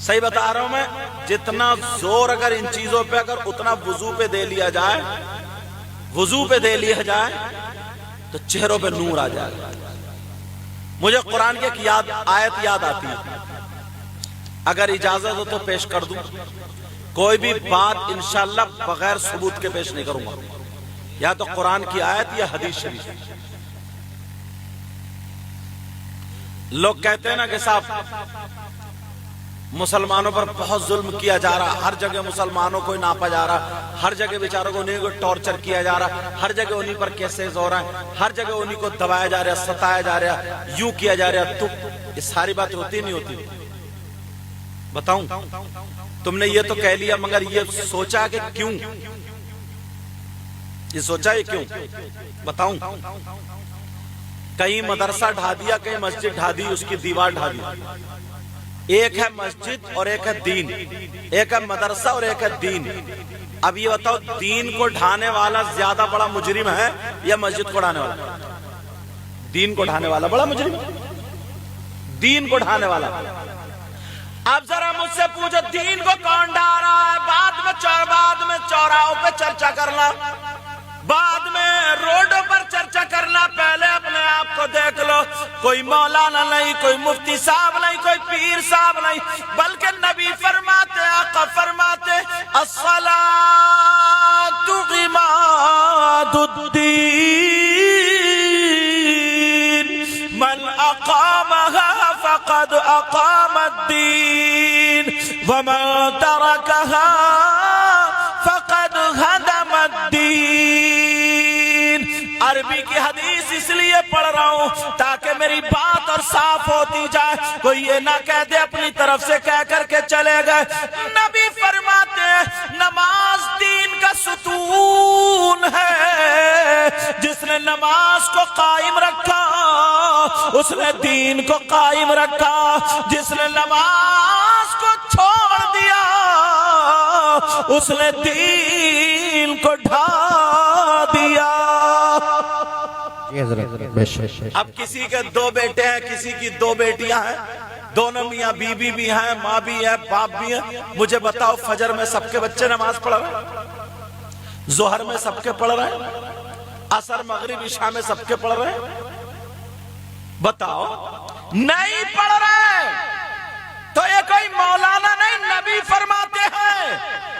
صحیح بتا رہا ہوں میں، جتنا زور اگر ان چیزوں پہ اگر اتنا وضو پہ دے لیا جائے، وضو پہ دے لیا جائے تو چہروں پہ نور آ جائے گا۔ مجھے قرآن کی ایک آیت یاد آتی ہے، اگر اجازت ہو تو پیش کر دوں۔ کوئی بھی بات انشاءاللہ بغیر ثبوت کے پیش نہیں کروں گا، یا تو قرآن کی آیت یا حدیث شریف۔ لوگ کہتے ہیں نا کہ صاحب مسلمانوں پر بہت ظلم کیا جا رہا، ہر جگہ مسلمانوں کو ناپا جا رہا، ہر جگہ بیچاروں کو انہیں کو ٹارچر کیا جا رہا، ہر جگہ انہیں پر کیسز ہو رہا ہے، ہر جگہ انہیں کو دبایا جا رہا، ستایا جا رہا، یوں کیا جا رہا۔ تو یہ ساری بات ہوتی نہیں ہوتی؟ بتاؤں، تم نے یہ تو کہہ لیا، مگر یہ سوچا کہ کیوں؟ یہ سوچا یہ کیوں؟ بتاؤں، کہیں مدرسہ ڈھا دیا، کہیں مسجد ڈھا دی، اس کی دیوار ڈھا دی۔ ایک ہے مسجد اور ایک ہے دین، ایک ہے مدرسہ اور ایک ہے دین۔ اب یہ بتاؤ، دین کو ڈھانے والا زیادہ بڑا مجرم ہے یا مسجد کو ڈھانے والا؟ دین کو ڈھانے والا بڑا مجرم، دین کو ڈھانے والا۔ اب ذرا مجھ سے پوچھو، دین کو کون ڈھا رہا ہے؟ بعد میں چوراہوں پہ چرچا کرنا، بعد میں روڈوں پر چرچا کرنا، پہلے اپنے آپ کو دیکھ لو۔ کوئی مولانا نہیں، کوئی مفتی صاحب نہیں، کوئی پیر صاحب نہیں، بلکہ نبی فرماتے، آقا فرماتے، الصلاۃ عماد الدین، من اقامها فقد اقام الدین ومن ترکها فقد هدم الدین۔ عربی کی حدیث اس لیے پڑھ رہا ہوں تاکہ میری بات اور صاف ہوتی جائے، کوئی یہ نہ کہہ دے اپنی طرف سے کہہ کر کے چلے گئے۔ نبی فرماتے ہیں نماز دین کا ستون ہے، جس نے نماز کو قائم رکھا اس نے دین کو قائم رکھا، جس نے نماز کو چھوڑ دیا اس نے دین کو ڈھا دیا۔ اب کسی کے دو بیٹے ہیں، کسی کی دو بیٹیاں ہیں، دونوں میاں بیوی بھی ہیں، ماں بھی ہے، باپ بھی ہے۔ مجھے بتاؤ، فجر میں سب کے بچے نماز پڑھ رہے ہیں، ظہر میں سب کے پڑھ رہے ہیں، عصر مغرب عشاء میں سب کے پڑھ رہے ہیں؟ بتاؤ، نہیں پڑھ رہے تو یہ کوئی مولانا نہیں، نبی فرماتے ہیں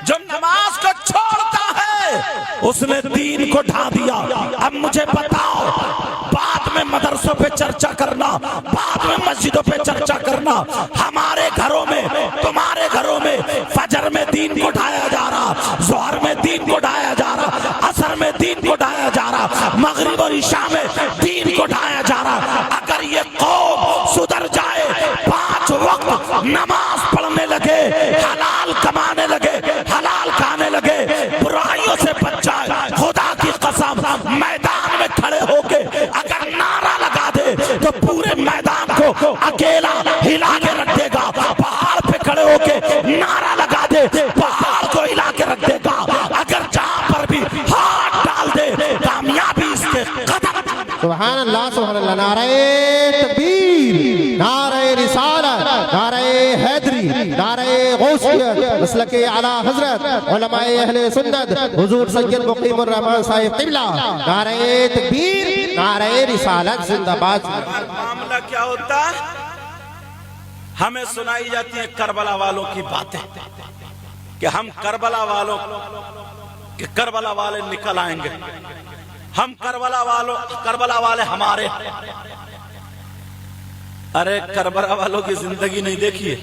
جو نماز کو چھوڑتا ہے اس نے دین کو ڈھا دیا۔ اب مجھے بتاؤ، بعد میں مدرسوں پہ چرچا کرنا، بعد میں مسجدوں پہ چرچا کرنا، ہمارے گھروں میں، تمہارے گھروں میں فجر میں دین کو ڈھایا جا رہا، ظہر میں دین کو ڈھایا جا رہا، عصر میں دین کو ڈھایا جا رہا، مغرب اور عشاء میں دین کو ڈھایا جا رہا۔ اگر یہ قوم سدھر جائے، 5 وقت نماز پڑھنے لگے، حلال کمانے لگے، حلال کھانے لگے، برائیوں سے بچ جائے، خدا کی قسم میدان میں کھڑے ہو کے اگر نعرہ لگا دے تو پورے میدان کو اکیلا ہلا کے رکھ دے گا۔ پہاڑ پہ کھڑے ہو کے نعرہ لگا دے، پہاڑ کو ہلا کے رکھ دے گا۔ اگر جہاں پر بھی ہاتھ ڈال دے، کامیابی اس کے قدم۔ سبحان اللہ، سبحان اللہ، نعرہ تکبیر، نعرہ رسالت، نعرہ حیدری، نعرہ غوثیت، مسلک اعلیٰ حضرت علماء اہل سنت حضور سید مقیم الرحمان صاحب قبلہ، نعرہ تکبیر، نعرہ رسالت زندہ باد۔ معاملہ کیا ہوتا ہے؟ ہمیں سنائی جاتی ہیں کربلا والوں کی باتیں کہ ہم کربلا والوں کہ کربلا والے نکل آئیں گے، ہم کربلا والے ہمارے۔ ارے کربلا والوں کی زندگی نہیں دیکھیے؟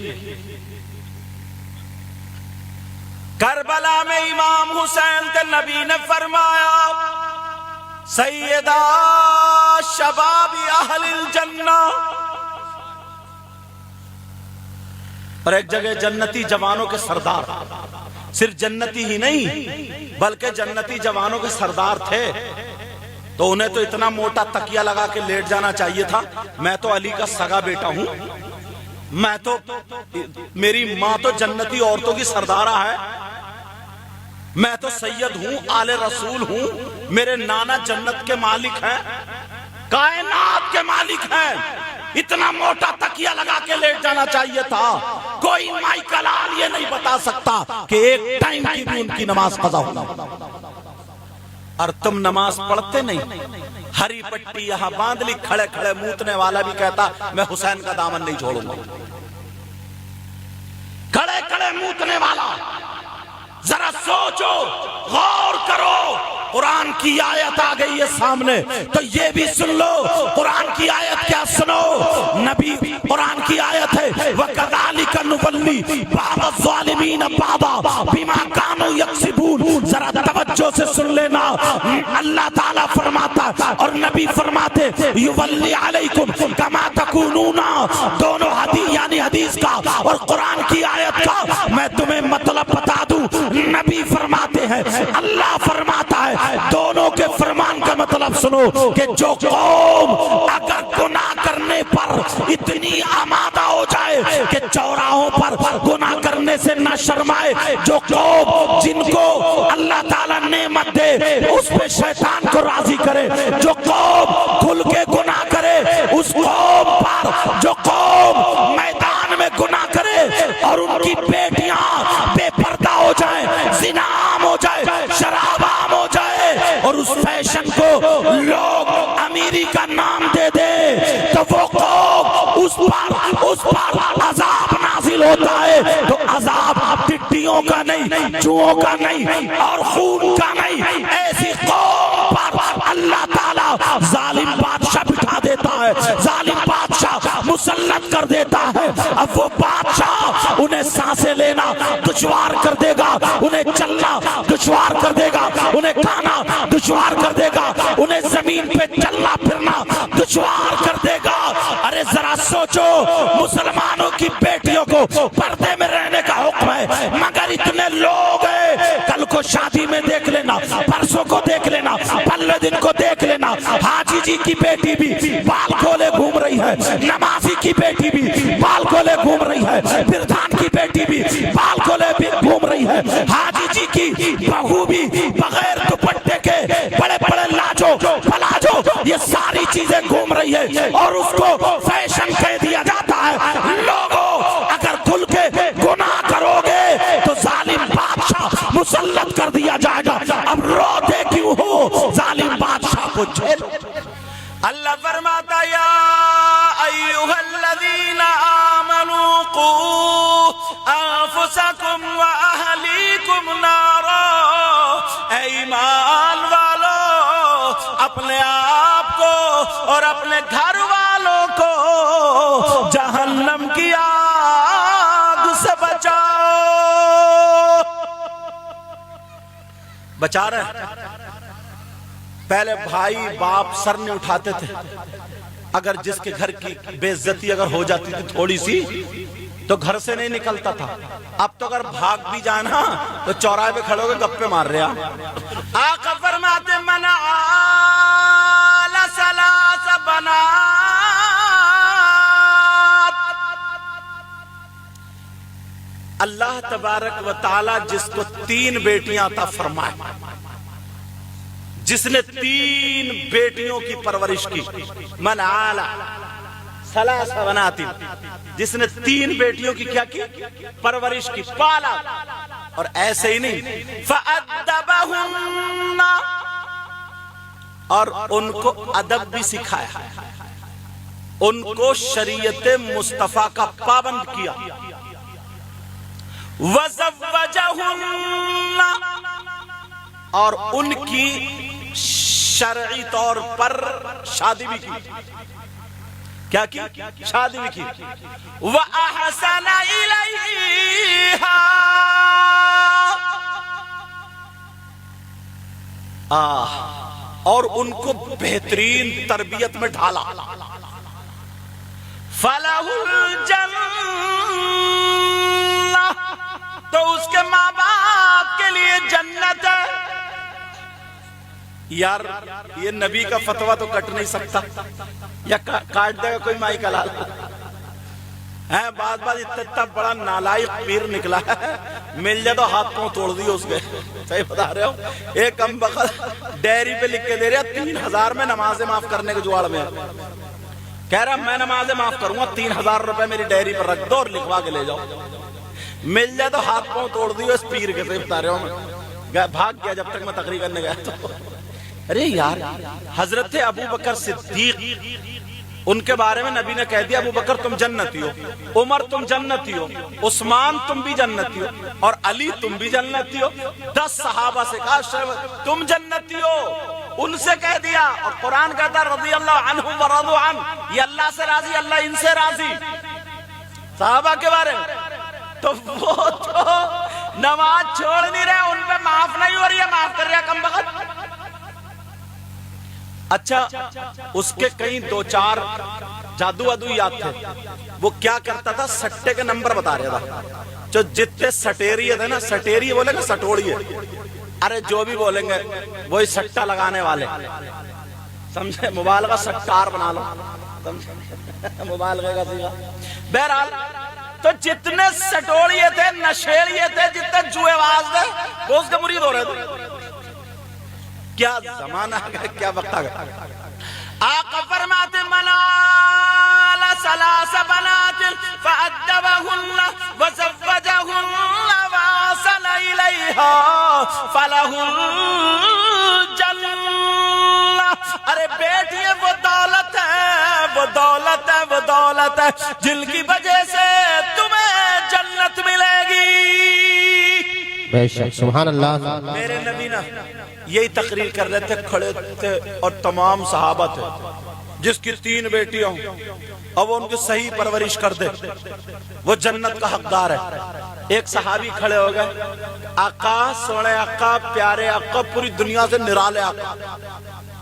کربلا میں امام حسین کے نبی نے فرمایا سیدہ شباب اہل الجنہ، اور ایک جگہ جنتی جوانوں کے سردار، صرف جنتی ہی نہیں بلکہ جنتی جوانوں کے سردار تھے، تو انہیں تو اتنا موٹا تکیہ لگا کے لیٹ جانا چاہیے تھا۔ میں تو علی کا سگا بیٹا ہوں، میری ماں تو جنتی عورتوں کی سردارہ ہے، میں تو سید ہوں، آل رسول ہوں، میرے نانا جنت کے مالک ہیں، کائنات کے مالک ہیں، اتنا موٹا تکیہ لگا کے لیٹ جانا چاہیے تھا. کوئی مائی کلال یہ نہیں بتا سکتا کہ ایک ٹائم کی بھی ان کی نماز قضا ہونا. اور تم نماز پڑھتے نہیں. ہری پٹی یہاں باندھ لی, کھڑے کھڑے موتنے والا بھی کہتا میں حسین کا دامن نہیں چھوڑوں گا. کھڑے کھڑے موتنے والا, ذرا سوچو, غور کرو. قرآن کی آیت آ گئی ہے سامنے تو یہ بھی سن لو. قرآن کی آیت کیا سنو, نبی قرآن کی آیت ہے وَكَذَلِكَ نُوَلِّي بَعْضَ الظَّالِمِينَ بَعْضًا بِمَا كَانُوا يَكْسِبُونَ. ذرا توجہ سے سن لینا. اللہ تعالیٰ فرماتا اور نبی فرماتے یُوَلِّي عَلَيْكُمْ كَمَا تَكُونُونَ. دونوں حدیث یعنی حدیث کا اور قرآن کی آیت کا میں تمہیں مطلب بتا دوں. نبی فرماتے ہیں, اللہ فرماتا ہے. دونوں کے فرمان کا مطلب سنو کہ جو قوم اگر گناہ کرنے پر اتنی آمادہ ہو جائے کہ چوراہوں پر گناہ کرنے سے نہ شرمائے, جو قوم جن کو اللہ تعالیٰ نعمت دے اس پہ شیطان کو راضی کرے, جو قوم کھل کے گناہ کرے اس قوم پر, جو قوم میدان میں گناہ کرے اور ان کی بیٹیاں بے پردہ ہو جائیں, زنا عام ہو جائے, شراب عام ہو جائے اور اس فیشن کو لوگ امیری کا نام دے دے تو وہ قوم اس پر عذاب نازل ہوتا ہے. تو عذاب ٹڈیوں کا نہیں, چوہوں کا نہیں اور خون کا نہیں. ایسی قوم پر اللہ تعالیٰ ظالم بادشاہ بٹھا دیتا ہے, ظالم بادشاہ مسلط کر دیتا ہے. اب وہ بادشاہ انہیں سانسیں لینا دشوار کر دے گا, انہیں چلنا دشوار کر دے گا, انہیں کھانا دشوار کر دے گا, انہیں زمین پہ چلنا پھرنا دشوار کر دے گا. ارے ذرا سوچو, مسلمانوں کی بیٹیوں کو پردے میں رہنے کا حکم ہے مگر اتنے لوگ ہیں. کل کو شادی میں دیکھ لینا, پرسوں کو دیکھ لینا, پلے دن کو دیکھ لینا, حاجی جی کی بیٹی بھی بال کھولے گھوم رہی ہے, نمازی کی بیٹی بھی بال کھولے گھوم رہی ہے, پردھان کی بیٹی بھی بال کھولے گھوم رہی ہے, حاجی جی کی بہو بھی بغیر دوپٹے کے بڑے بڑے لاجو پلاجو یہ ساری چیزیں گھوم رہی ہے اور اس کو فیشن کہہ دیا جاتا ہے. لوگوں اگر کھل کے گناہ کرو گے تو ظالم بادشاہ مسلط کر دیا جائے گا. اب روتے کیوں ہو, ظالم بادشاہ کو جھیلو. اللہ فرماتا یا ایھا الذین آمنوا قوا انفسکم واہلیکم نارا. اے ایمان والو, اپنے آپ کو اور اپنے گھر والوں کو جہنم کی آگ سے بچاؤ. بچا رہے ہیں. پہلے بھائی باپ سر نہیں اٹھاتے تھے, اگر جس کے گھر کی بے عزتی اگر ہو جاتی تھی تھوڑی سی تو گھر سے نہیں نکلتا تھا. اب تو اگر بھاگ بھی جانا تو چوراہے پہ کھڑے ہو کے گپے مار رہے ہیں. آقا فرماتے من آل ثلاث بنات, اللہ تبارک و تعالی جس کو 3 بیٹیاں عطا فرمائے, جس نے 3 بیٹیوں کی پرورش کی, من آل ثلاث بنات, جس نے 3 بیٹیوں کی کیا کی, پرورش کی, پالا. اور ایسے ہی نہیں, فَأَدَّبَهُنَّ, اور ان کو ادب بھی سکھایا, ان کو شریعت مصطفیٰ کا پابند کیا. وَزَوَّجَهُنَّ, اور ان کی شرعی طور پر شادی بھی کی. کیا کی, شادی بھی کی. وَأَحْسَنَ إِلَيْهَا, اور ان کو بہترین تربیت میں ڈھالا. فَلَهُ الْجَنَّةُ, تو اس کے ماں باپ کے لیے جنت ہے. یار یہ نبی کا فتویٰ تو کٹ نہیں سکتا, یا کاٹ دے گا کوئی مائی کا لال ہے. بعض اتنا بڑا نالائق پیر نکلا ہے, مل جائے تو ہاتھ پاؤں توڑ دیے اس کے. صحیح بتا رہے ہو. ایک کم بخت ڈیری پہ لکھ کے دے رہے 3000 میں نمازیں معاف کرنے کے جوڑ میں. کہہ رہا میں نمازیں معاف کروں گا، 3000 روپے میری ڈائری پر رکھ دو اور لکھوا کے لے جاؤ، مل جائے تو ہاتھ پاؤں توڑ دیو اس پیر کے سے بتا رہے ہوں، بھاگ گیا جب تک میں تقریر کرنے گیا تو ارے یار حضرت ابو بکر صدیق ان کے بارے میں نبی نے کہہ دیا ابو بکر تم جنتی ہو، عمر تم جنتی ہو، عثمان تم بھی جنتی ہو، اور علی تم بھی جنتی ہو، 10 صحابہ سے کہا تم جنتی ہو، ان سے کہہ دیا، اور قرآن کہتا رضی اللہ عنہم ورضوا عنہ، یہ اللہ سے راضی اللہ ان سے راضی، صحابہ کے بارے میں، تو وہ تو نماز چھوڑ نہیں رہے، ان پہ معاف نہیں ہو رہی ہے، معاف کر رہا کم بخت۔ اچھا اس کے کئی 2-4 جادو وادو یاد تھے، وہ کیا کرتا تھا سٹے کے نمبر بتا رہا تھا، جو جتنے سٹیریے تھے نا، سٹیریے بولیں گے سٹوڑیے، ارے جو بھی بولیں گے وہی سٹا لگانے والے، سمجھے، مبالغہ سٹار بنا لو، مبالغہ کا سیغہ۔ بہرحال تو جتنے سٹوڑیے تھے، نشیڑیے تھے، جتنے جوئے باز تھے، وہ اس کے مرید ہو رہے تھے۔ کیا زمانہ آگا، کیا وقت آگا۔ آقا فرماتے منال ثلاث بنات فأدبهن وزوجهن واصل إليها فله الجنة۔ ارے بیٹی وہ دولت ہے، وہ دولت ہے، وہ دولت ہے جن کی وجہ سے تمہیں جنت ملے گی۔ بے شک سبحان اللہ۔ میرے نبی نا یہی تقریر کر رہے تھے، کھڑے تھے اور تمام صحابہ تھے، جس کی 3 بیٹیاں ہوں اور وہ ان کی صحیح پرورش کر دے وہ جنت کا حقدار ہے۔ ایک صحابی کھڑے ہو گئے، آقا سونے آقا پیارے آقا پوری دنیا سے نرالے آقا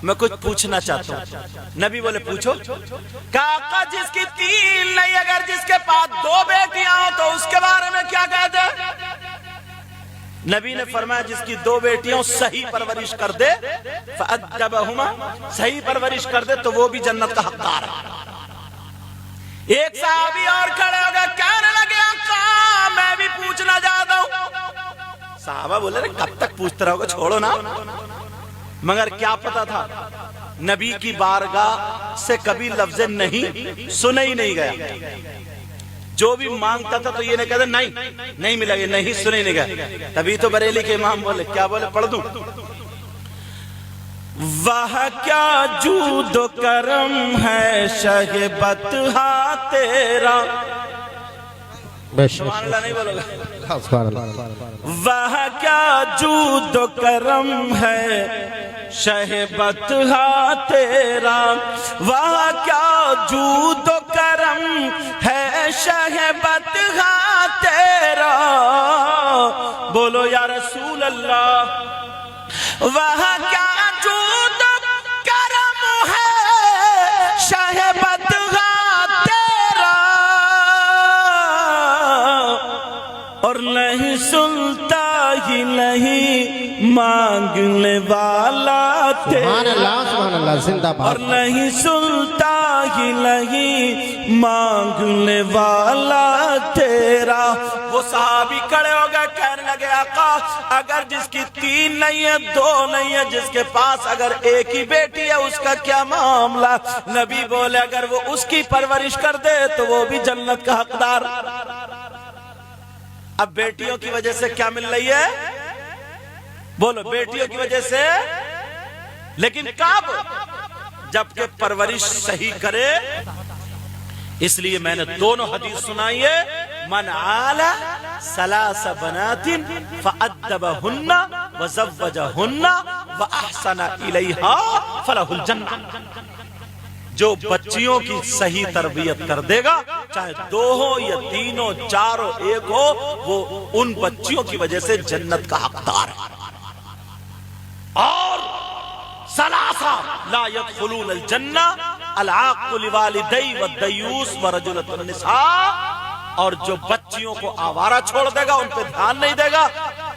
میں کچھ پوچھنا چاہتا ہوں۔ نبی بولے پوچھو۔ کہ آقا جس کی 3 نہیں، اگر جس کے پاس 2 بیٹیاں ہوں تو اس کے بارے میں کیا کہتے ہیں؟ نبی نے فرمایا جس کی 2 بیٹیاں صحیح پرورش کر دے فَأَدَّبَهُمَا، صحیح پرورش کر دے تو وہ بھی جنت کا حقدار ہے۔ ایک صحابی اور کھڑے ہو گئے، کہنے لگے آقا میں بھی پوچھنا چاہتا ہوں۔ صحابہ بولے رہے کب تک پوچھتے رہو گے، چھوڑو نا۔ مگر کیا پتا تھا نبی کی بارگاہ سے کبھی لفظ نہیں سنے ہی نہیں گیا، جو بھی مانگتا تھا تو یہ نہیں کہتا نہیں ملے گا، نہیں سنے نہیں گیا۔ تبھی تو بریلی کے امام بولے، کیا بولے پڑھ دوں؟ وہ کیا جود و کرم ہے شہ بطحہ تیرا، سبحان اللہ نہیں بولو گا، سبحان اللہ۔ وہ کیا جود و کرم ہے شہ بطحہ تیرا، وہ کیا جود و کرم ہے شہ بطحہ تیرا، بولو یا رسول اللہ۔ وہ کیا جود و کرم ہے شہ بطحہ تیرا، اور نہیں سنتا ہی نہیں مانگنے والا سبحان اللہ سبحان اللہ، زندہ باد۔ اور نہیں سنتا ہی نہیں مانگنے والا تیرا۔ وہ صحابی کھڑے ہو گئے، کہنے لگے آقا اگر جس کی 3 نہیں ہے، 2 نہیں ہے، جس کے پاس اگر ایک ہی بیٹی ہے اس کا کیا معاملہ؟ نبی بولے اگر وہ اس کی پرورش کر دے تو وہ بھی جنت کا حقدار۔ اب بیٹیوں کی وجہ سے کیا مل رہی ہے؟ بولو بیٹیوں کی وجہ سے، لیکن کب؟ جبکہ پرورش صحیح کرے۔ اس لیے میں نے دونوں حدیث سنائی ہے، من عال ثلاث بنات فأدبهن وزوجهن وأحسن إليها فله الجنة۔ جو بچیوں کی صحیح تربیت کر دے گا، چاہے 2 ہو یا 3 ہو، 4 ہو، 1 ہو، وہ ان بچیوں کی وجہ سے جنت کا حقدار ہے۔ اور ثلاثہ لا يدخلون الجنہ العاق لوالدی والدیوس ورجلۃ النساء، اور جو بچیوں کو آوارہ چھوڑ دے گا، ان پہ دھیان نہیں دے گا،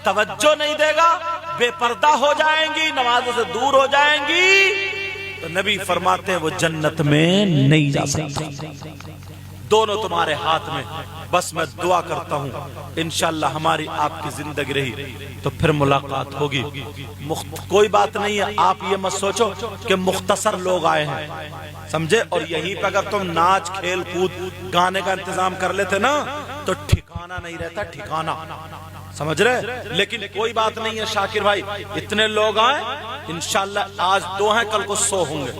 توجہ نہیں دے گا، بے پردہ ہو جائیں گی، نمازوں سے دور ہو جائیں گی، تو نبی فرماتے ہیں وہ جنت میں نہیں جا سکتا۔ دونوں تمہارے ہاتھ میں، بس میں دعا کرتا ہوں انشاءاللہ ہماری آپ کی زندگی رہی تو پھر ملاقات ہوگی۔ کوئی بات نہیں ہے، آپ یہ مت سوچو کہ مختصر لوگ آئے ہیں، سمجھے؟ اور یہیں پہ اگر تم ناچ کھیل کود گانے کا انتظام کر لیتے نا تو ٹھکانہ نہیں رہتا، ٹھکانہ، سمجھ رہے؟ لیکن کوئی بات نہیں ہے شاکر بھائی، اتنے لوگ آئے انشاءاللہ، آج 2 ہیں کل کو 100 ہوں گے،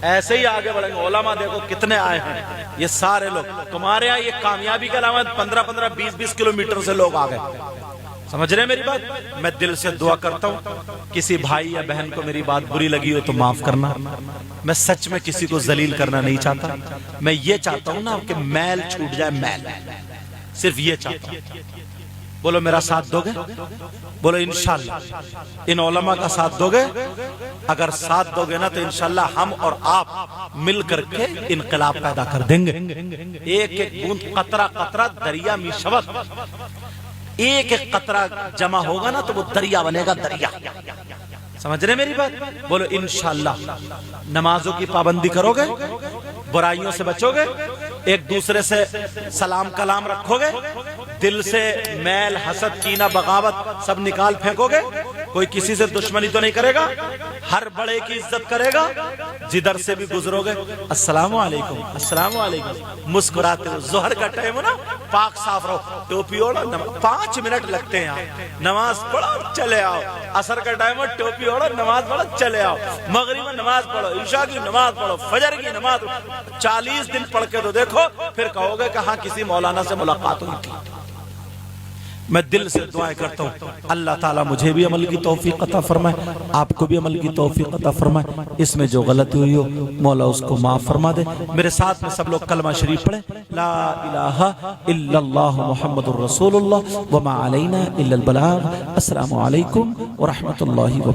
ایسے ہی آگے بڑھیں گے۔ علماء دیکھو کتنے آئے ہیں، یہ سارے لوگ تمہارے یہاں، یہ کامیابی کا علامت 15-15 20-20 کلومیٹر سے لوگ آ گئے، سمجھ رہے ہیں میری بات؟ میں دل سے دعا کرتا ہوں، کسی بھائی یا بہن کو میری بات بری لگی ہو تو معاف کرنا، میں سچ میں کسی کو ذلیل کرنا نہیں چاہتا، میں یہ چاہتا ہوں نا کہ میل چھوٹ جائے، میل، صرف یہ چاہتا ہوں۔ بولو میرا ساتھ دو گے؟ بولو انشاءاللہ ان علماء کا ساتھ دو گے؟ اگر ساتھ دو گے نا تو انشاءاللہ ہم اور آپ مل کر کے انقلاب پیدا کر دیں گے۔ ایک ایک بوند، قطرہ قطرہ دریا می شود، ایک ایک قطرہ جمع ہوگا نا تو وہ دریا بنے گا، دریا، سمجھ رہے میری بات؟ بولو انشاءاللہ نمازوں کی پابندی کرو گے، برائیوں سے بچو گے، ایک دوسرے سے سلام کلام رکھو گے، دل سے میل، حسد، کینہ، بغاوت سب نکال پھینکو گے، کوئی کسی سے دشمنی تو نہیں کرے گا، ہر بڑے کی عزت کرے گا، جدھر سے بھی گزرو گے السلام علیکم، السلام علیکم، مسکراتے ہو، ظہر کا ٹائم ہو نا، پاک صاف رہو، ٹوپی اوڑھو، 5 منٹ لگتے ہیں، نماز پڑھو چلے آؤ، عصر کا ٹائم ہو، ٹوپی اوڑھو، نماز پڑھو چلے آؤ، مغرب میں نماز پڑھو، عشاء کی نماز پڑھو، فجر کی نماز پڑھو، 40 دن پڑھ کے تو دیکھو، پھر کہو گے کہ ہاں کسی مولانا سے ملاقات ہوئی تھی۔ میں دل سے دعائیں کرتا ہوں اللہ تعالیٰ مجھے بھی عمل کی توفیق عطا فرمائے، آپ کو بھی عمل کی توفیق عطا فرمائے، اس میں جو غلطی ہوئی ہو مولا اس کو معاف فرما دے۔ میرے ساتھ میں سب لوگ کلمہ شریف پڑھیں، لا الہ الا اللہ محمد الرسول اللہ وما علینا الا البلاغ۔ السلام علیکم ورحمۃ اللہ وبرکاتہ۔